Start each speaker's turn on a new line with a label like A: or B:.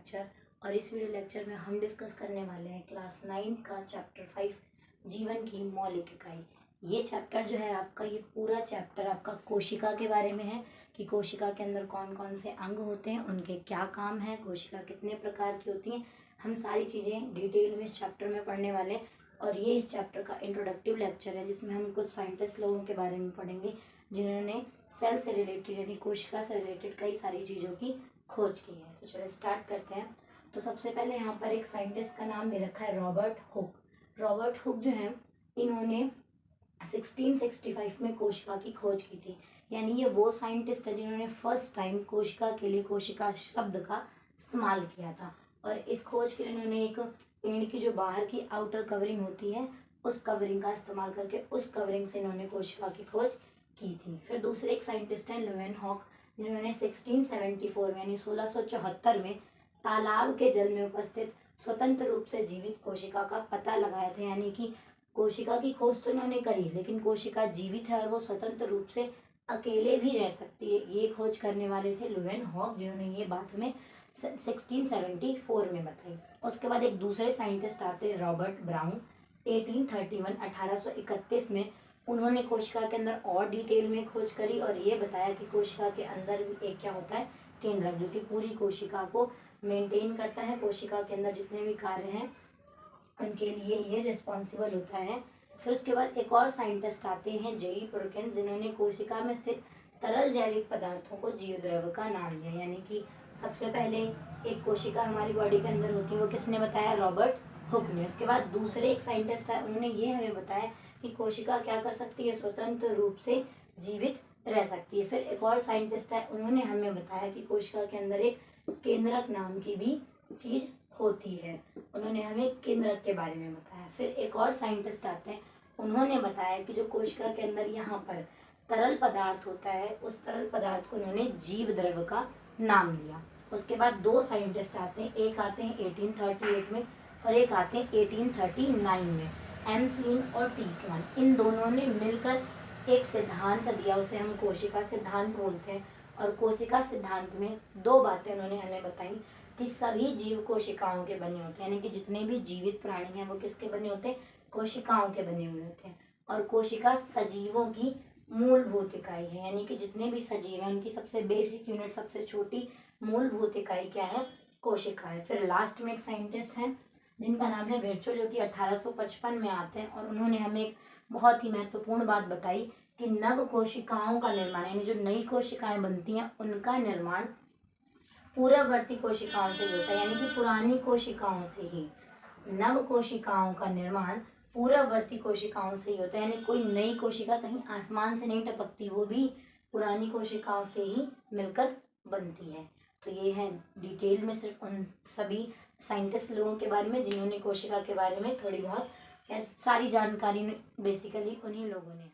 A: Lecture. और इस video lecture में हम डिस्कस करने वाले हैं क्लास 9 का चैप्टर 5 जीवन की मौलिक इकाई। ये चैप्टर जो है आपका, ये पूरा चैप्टर आपका कोशिका के बारे में है कि कोशिका के अंदर कौन कौन से अंग होते हैं, उनके क्या काम है, कोशिका कितने प्रकार की होती हैं, हम सारी चीज़ें डिटेल में इस चैप्टर में पढ़ने वाले हैं। और ये इस चैप्टर का इंट्रोडक्टिव लेक्चर है जिसमें हम कुछ साइंटिस्ट लोगों के बारे में पढ़ेंगे जिन्होंने सेल से रिलेटेड यानी कोशिका से रिलेटेड कई सारी चीज़ों की खोज की है। तो चलो स्टार्ट करते हैं। तो सबसे पहले यहाँ पर एक साइंटिस्ट का नाम दे रखा है रॉबर्ट हुक। रॉबर्ट हुक जो है, इन्होंने 1665 में कोशिका की खोज की थी। यानी ये वो साइंटिस्ट है जिन्होंने फर्स्ट टाइम कोशिका के लिए कोशिका शब्द का इस्तेमाल किया था। और इस खोज के लिए इन्होंने एक पेड़ की जो बाहर की आउटर कवरिंग होती है उस कवरिंग का इस्तेमाल करके उस कवरिंग से इन्होंने कोशिका की खोज की थी। फिर दूसरे एक साइंटिस्ट हैं लेवेनहॉक, जिन्होंने 1674 यानी 1674 में तालाब के जल में उपस्थित स्वतंत्र रूप से जीवित कोशिका का पता लगाया था। यानी कि कोशिका की खोज तो इन्होंने करी, लेकिन कोशिका जीवित है और वो स्वतंत्र रूप से अकेले भी रह सकती है, ये खोज करने वाले थे लेवेनहॉक, जिन्होंने ये बात में 1674 में बताई। उसके बाद एक दूसरे साइंटिस्ट आते हैं रॉबर्ट ब्राउन। 1831 में उन्होंने कोशिका के अंदर और डिटेल में खोज करी और ये बताया कि कोशिका के अंदर भी एक क्या होता है, केंद्रक, जो कि पूरी कोशिका को मेंटेन करता है। कोशिका के अंदर जितने भी कार्य हैं उनके लिए ये रिस्पॉन्सिबल होता है। फिर उसके बाद एक और साइंटिस्ट आते हैं जेई पुरकिंस, जिन्होंने कोशिका में स्थित तरल जैविक पदार्थों को जीव द्रव का नाम दिया। यानी कि सबसे पहले एक कोशिका हमारी बॉडी के अंदर होती है, वो किसने बताया, रॉबर्ट हुक ने। उसके बाद दूसरे एक साइंटिस्ट है, उन्होंने ये हमें बताया कि कोशिका क्या कर सकती है, स्वतंत्र रूप से जीवित रह सकती है। फिर एक और साइंटिस्ट है, उन्होंने हमें बताया कि कोशिका के अंदर एक केंद्रक नाम की भी चीज होती है, उन्होंने हमें केंद्रक के बारे में बताया। फिर एक और साइंटिस्ट आते हैं, उन्होंने बताया कि जो कोशिका के अंदर यहाँ पर तरल पदार्थ होता है उस तरल पदार्थ को उन्होंने जीव द्रव का नाम दिया। उसके बाद दो साइंटिस्ट आते हैं, एक आते हैं 1838 में और एक आते हैं 1839 में, एम्सलीन और टीसमान। इन दोनों ने मिलकर एक सिद्धांत दिया, उसे हम कोशिका सिद्धांत बोलते हैं। और कोशिका सिद्धांत में दो बातें उन्होंने हमें बताई कि सभी जीव कोशिकाओं के बने होते हैं, यानी कि जितने भी जीवित प्राणी हैं वो किसके बने होते हैं, कोशिकाओं के बने हुए होते हैं। और कोशिका सजीवों की मूलभूत इकाई है, यानी कि जितने भी सजीव हैं उनकी सबसे बेसिक यूनिट, सबसे छोटी मूलभूत इकाई क्या है, कोशिका है। फिर लास्ट में एक साइंटिस्ट हैं जिनका नाम है विर्चो, जो कि 1855 में आते हैं और उन्होंने हमें एक बहुत ही महत्वपूर्ण बात बताई कि नव कोशिकाओं का निर्माण, यानी जो नई कोशिकाएं बनती हैं उनका निर्माण पूर्ववर्ती कोशिकाओं से होता है। यानी कि पुरानी कोशिकाओं से ही नव कोशिकाओं का निर्माण पूर्ववर्ती कोशिकाओं से ही होता है। यानी कोई नई कोशिका कहीं आसमान से नहीं टपकती, वो भी पुरानी कोशिकाओं से ही मिलकर बनती है। तो ये है डिटेल में सिर्फ उन सभी साइंटिस्ट लोगों के बारे में जिन्होंने कोशिका के बारे में थोड़ी बहुत सारी जानकारी बेसिकली उन्हीं लोगों ने